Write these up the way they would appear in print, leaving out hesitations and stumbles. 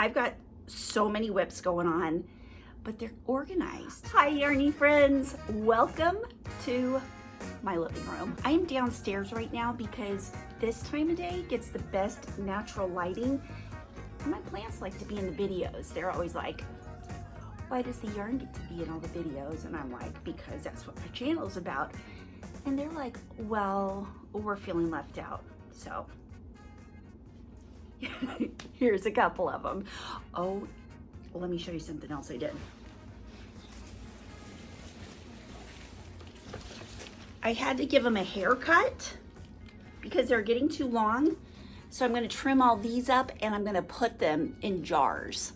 I've got so many whips going on, but they're organized. Hi, Yarny friends. Welcome to my living room. I am downstairs right now because this time of day gets the best natural lighting. My plants like to be in the videos. They're always like, why does the yarn get to be in all the videos? And I'm like, because that's what my channel is about. And they're like, well, we're feeling left out. So here's a couple of them. Oh, let me show you something else I did. I had to give them a haircut because they're getting too long. So I'm going to trim all these up and I'm going to put them in jars.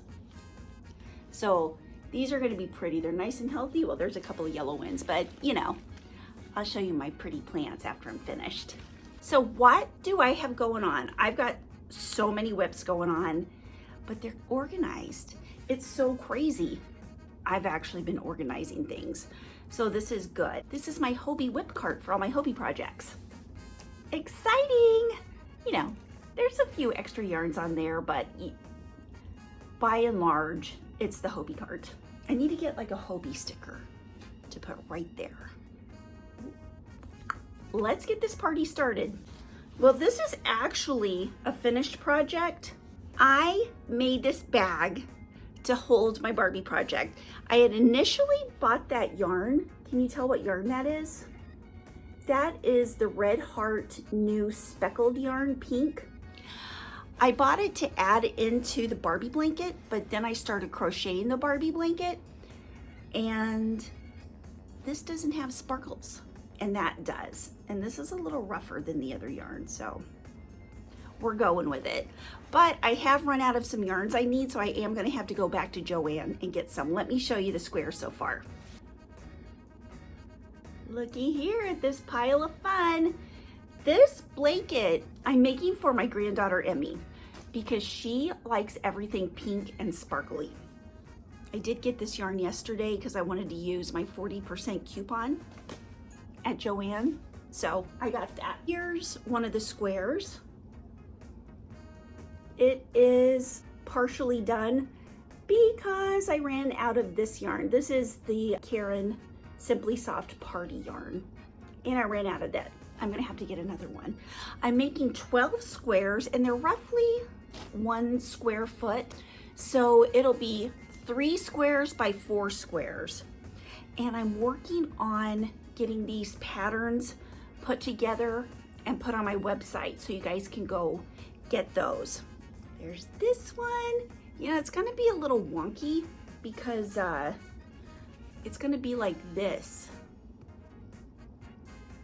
So these are going to be pretty. They're nice and healthy. Well, there's a couple of yellow ones, but you know, I'll show you my pretty plants after I'm finished. So what do I have going on? I've got so many whips going on, but they're organized. It's so crazy. I've actually been organizing things. So this is good. This is my Hobie whip cart for all my Hobie projects. Exciting! You know, there's a few extra yarns on there, but by and large, it's the Hobie cart. I need to get like a Hobie sticker to put right there. Let's get this party started. Well, this is actually a finished project. I made this bag to hold my Barbie project. I had initially bought that yarn. Can you tell what yarn that is? That is the Red Heart new speckled yarn, pink. I bought it to add into the Barbie blanket, but then I started crocheting the Barbie blanket, and this doesn't have sparkles, and that does. And this is a little rougher than the other yarn, so we're going with it. But I have run out of some yarns I need, so I am gonna have to go back to Joann and get some. Let me show you the square so far. Looky here at this pile of fun. This blanket I'm making for my granddaughter Emmy because she likes everything pink and sparkly. I did get this yarn yesterday because I wanted to use my 40% coupon at Joann, so I got that. Here's one of the squares. It is partially done because I ran out of this yarn. This is the Karen Simply Soft Party yarn, and I ran out of that. I'm gonna have to get another one. I'm making 12 squares and they're roughly 1 square foot. So it'll be 3 squares by 4 squares. And I'm working on getting these patterns put together and put on my website so you guys can go get those. There's this one. You know, it's gonna be a little wonky because it's gonna be like this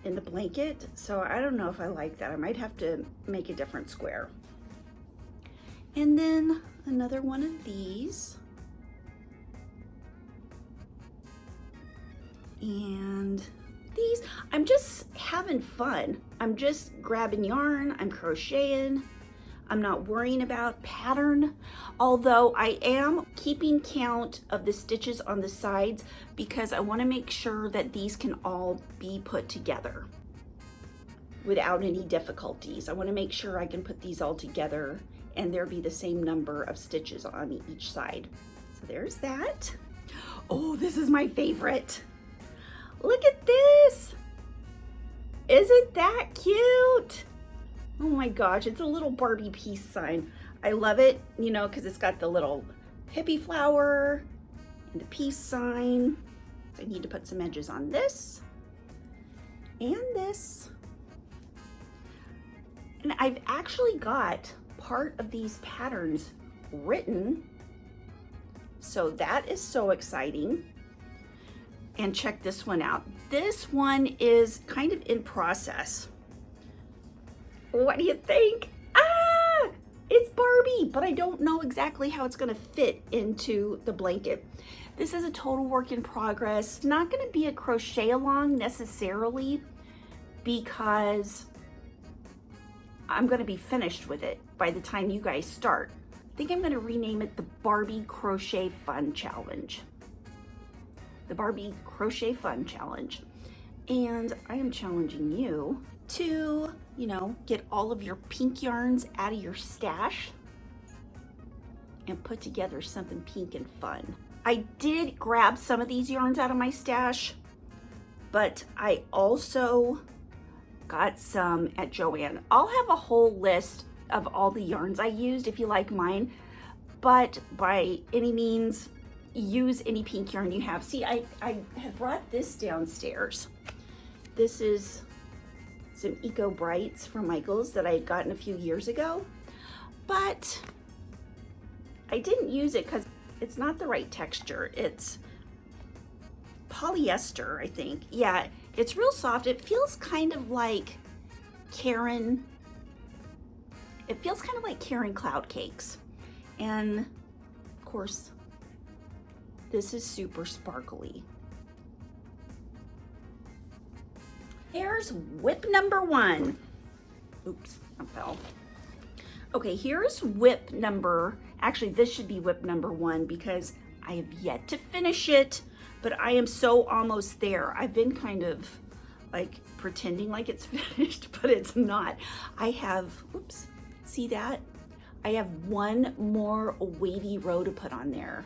in the blanket, so I don't know if I like that. I might have to make a different square. And then another one of these. And these, I'm just having fun. I'm just grabbing yarn, I'm crocheting. I'm not worrying about pattern, although I am keeping count of the stitches on the sides because I want to make sure that these can all be put together without any difficulties. I want to make sure I can put these all together and there be the same number of stitches on each side. So there's that. Oh, this is my favorite. Look at this. Isn't that cute? Oh my gosh, it's a little Barbie peace sign. I love it, you know, because it's got the little hippie flower and the peace sign. I need to put some edges on this and this. And I've actually got part of these patterns written. So that is so exciting. And check this one out. This one is kind of in process. What do you think? Ah, it's Barbie, but I don't know exactly how it's gonna fit into the blanket. This is a total work in progress. It's not gonna be a crochet along necessarily because I'm gonna be finished with it by the time you guys start. I think I'm gonna rename it the Barbie Crochet Fun Challenge. The Barbie Crochet Fun Challenge. And I am challenging you to, you know, get all of your pink yarns out of your stash and put together something pink and fun. I did grab some of these yarns out of my stash, but I also got some at Joann. I'll have a whole list of all the yarns I used if you like mine, but by any means, use any pink yarn you have. See, I had brought this downstairs. This is some Eco Brights from Michaels that I had gotten a few years ago, but I didn't use it because it's not the right texture. It's polyester, I think. Yeah, it's real soft. It feels kind of like Karen. It feels kind of like Karen Cloud Cakes. And of course, this is super sparkly. Here's whip number 1. Oops, I fell. Okay, here's whip number, actually this should be whip number 1 because I have yet to finish it, but I am so almost there. I've been kind of like pretending like it's finished, but it's not. I have, oops, see that? I have one more weighty row to put on there.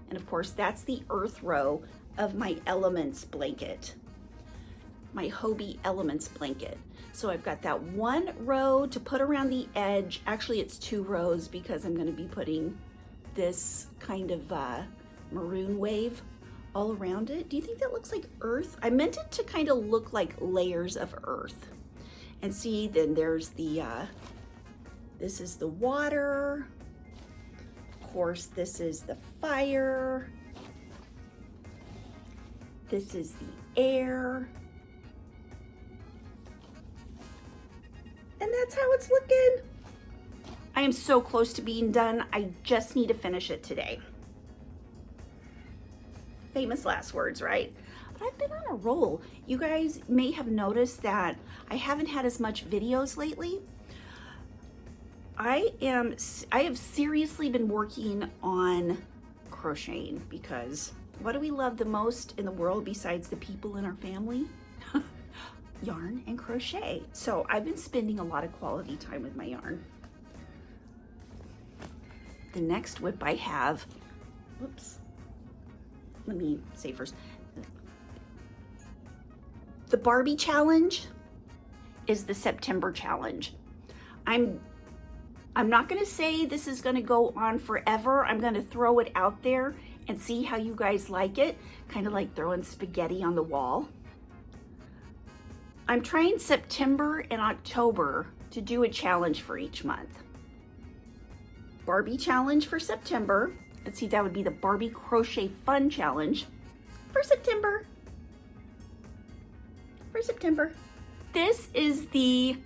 And of course, that's the earth row of my Elements blanket, my Hobie Elements blanket. So I've got that one row to put around the edge. Actually, it's 2 rows because I'm going to be putting this kind of maroon wave all around it. Do you think that looks like earth? I meant it to kind of look like layers of earth. And see, then there's the, this is the water. Of course, this is the fire. This is the air. And that's how it's looking. I am so close to being done. I just need to finish it today. Famous last words, right? But I've been on a roll. You guys may have noticed that I haven't had as much videos lately. I have seriously been working on crocheting because what do we love the most in the world besides the people in our family? Yarn and crochet. So I've been spending a lot of quality time with my yarn. The next whip I have, whoops, let me say first, the Barbie challenge is the September challenge. I'm not gonna say this is gonna go on forever. I'm gonna throw it out there and see how you guys like it, kind of like throwing spaghetti on the wall. I'm trying September and October to do a challenge for each month. Barbie challenge for September. Let's see, that would be the Barbie Crochet Fun challenge for September. This is the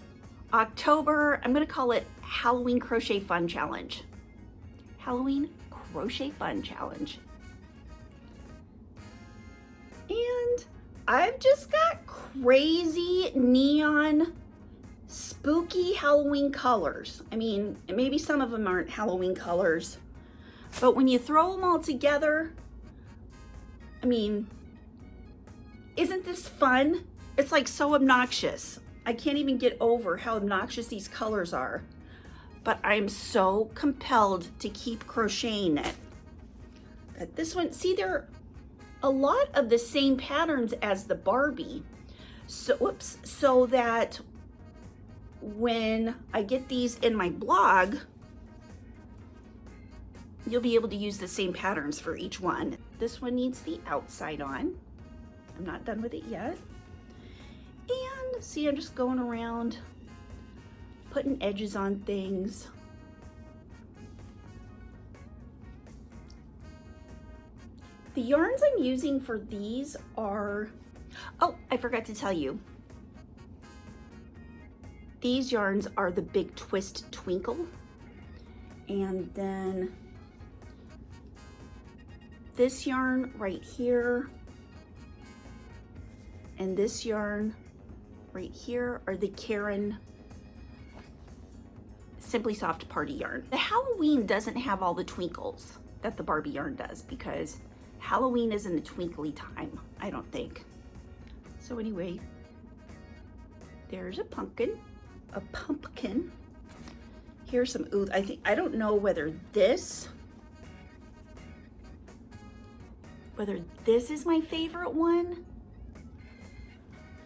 October, I'm gonna call it Halloween Crochet Fun challenge. Halloween Crochet Fun challenge. And I've just got crazy neon, spooky Halloween colors. I mean, maybe some of them aren't Halloween colors, but when you throw them all together, I mean, isn't this fun? It's like so obnoxious. I can't even get over how obnoxious these colors are, but I'm so compelled to keep crocheting it. But this one, see, they're a lot of the same patterns as the Barbie. So, whoops, so that when I get these in my blog, you'll be able to use the same patterns for each one. This one needs the outside on. I'm not done with it yet. And see, I'm just going around putting edges on things. The yarns I'm using for these are, oh, I forgot to tell you. These yarns are the Big Twist Twinkle. And then this yarn right here and this yarn right here are the Karen Simply Soft Party yarn. The Halloween doesn't have all the twinkles that the Barbie yarn does because Halloween isn't a twinkly time, I don't think. So anyway, there's a pumpkin. Here's some, ooh, I don't know whether this whether this is my favorite one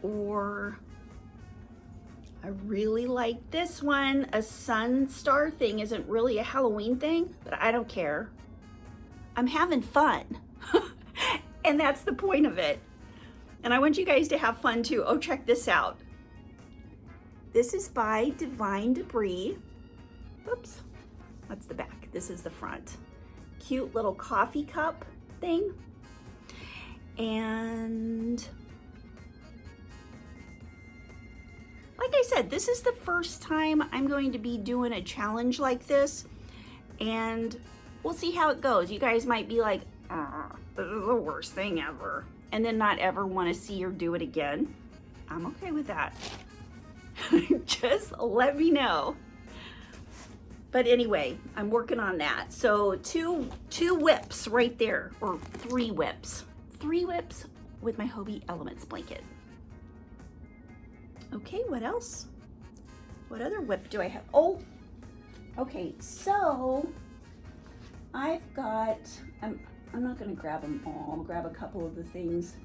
or I really like this one. A sun star thing isn't really a Halloween thing, but I don't care. I'm having fun. And that's the point of it. And I want you guys to have fun too. Oh, check this out. This is by Divine Debris. Oops, that's the back. This is the front. Cute little coffee cup thing. And like I said, this is the first time I'm going to be doing a challenge like this, and we'll see how it goes. You guys might be like, this is the worst thing ever, and then not ever want to see or do it again. I'm okay with that. Just let me know. But anyway, I'm working on that. So two whips right there, or 3 whips. 3 whips with my Hobie Elements blanket. Okay, what else? What other whip do I have? Oh, okay, so I've got, I'm not gonna grab them all. I'll grab a couple of the things.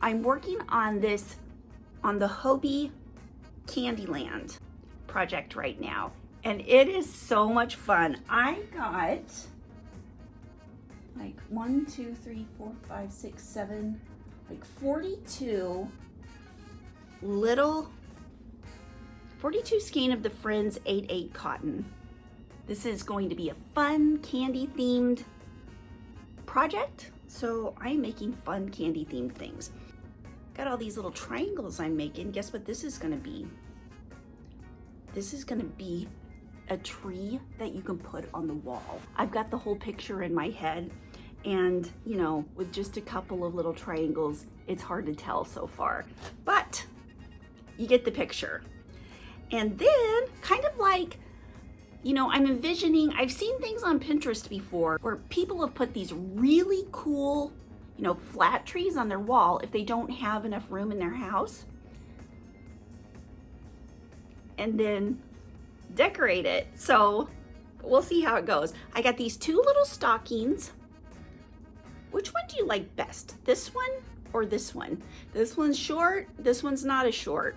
I'm working on this, on the Hobie Candyland project right now, and it is so much fun. I got like 1, 2, 3, 4, 5, 6, 7, like 42 little 42 skein of the Friends 8/8 cotton. This is going to be a fun candy themed project, so I'm making fun candy themed things. Got all these little triangles I'm making. Guess what this is going to be? This is going to be a tree that you can put on the wall. I've got the whole picture in my head, and you know, with just a couple of little triangles, it's hard to tell so far, but you get the picture. And then kind of like, you know, I'm envisioning, I've seen things on Pinterest before where people have put these really cool, you know, flat trees on their wall if they don't have enough room in their house, and then decorate it. So we'll see how it goes. I got these 2 little stockings. Which one do you like best? This one or this one? This one's short, this one's not as short.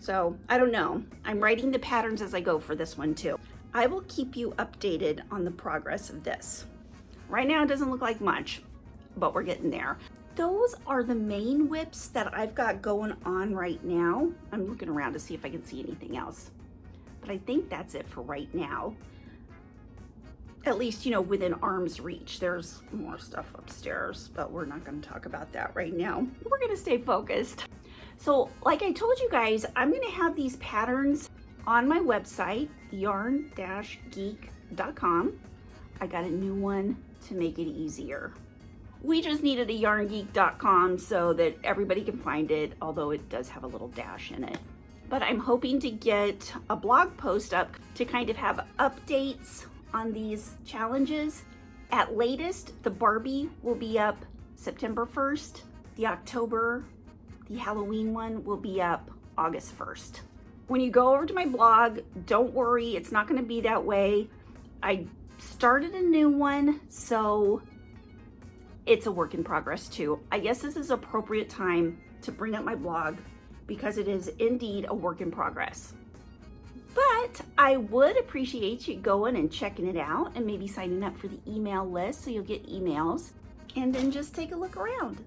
So I don't know. I'm writing the patterns as I go for this one too. I will keep you updated on the progress of this. Right now it doesn't look like much, but we're getting there. Those are the main whips that I've got going on right now. I'm looking around to see if I can see anything else, but I think that's it for right now. At least, you know, within arm's reach. There's more stuff upstairs, but we're not going to talk about that right now. We're going to stay focused. So like I told you guys, I'm going to have these patterns on my website, yarn-geek.com. I got a new one to make it easier. We just needed a yarngeek.com so that everybody can find it, although it does have a little dash in it. But I'm hoping to get a blog post up to kind of have updates on these challenges. At latest, the Barbie will be up September 1st. The Halloween one will be up August 1st. When you go over to my blog, don't worry, it's not going to be that way. I started a new one, so it's a work in progress too. I guess this is appropriate time to bring up my blog because it is indeed a work in progress. But I would appreciate you going and checking it out and maybe signing up for the email list so you'll get emails, and then just take a look around.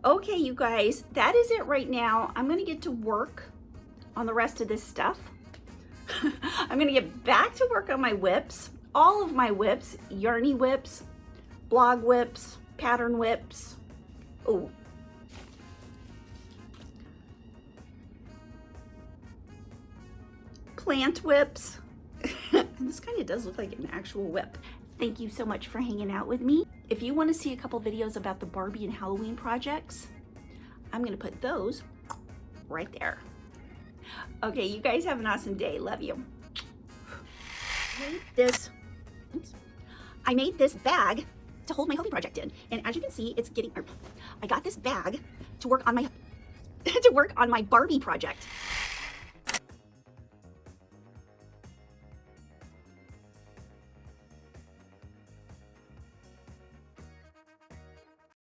Okay, you guys, that is it right now. I'm gonna get to work on the rest of this stuff. I'm gonna get back to work on my whips, all of my whips, yarny whips, blog whips, pattern whips. Oh, plant whips. This kind of does look like an actual whip. Thank you so much for hanging out with me. If you want to see a couple videos about the Barbie and Halloween projects, I'm going to put those right there. Okay, you guys have an awesome day. Love you. I made this bag to hold my Hobie project in, and as you can see, it's getting. I got this bag to work on my Barbie project.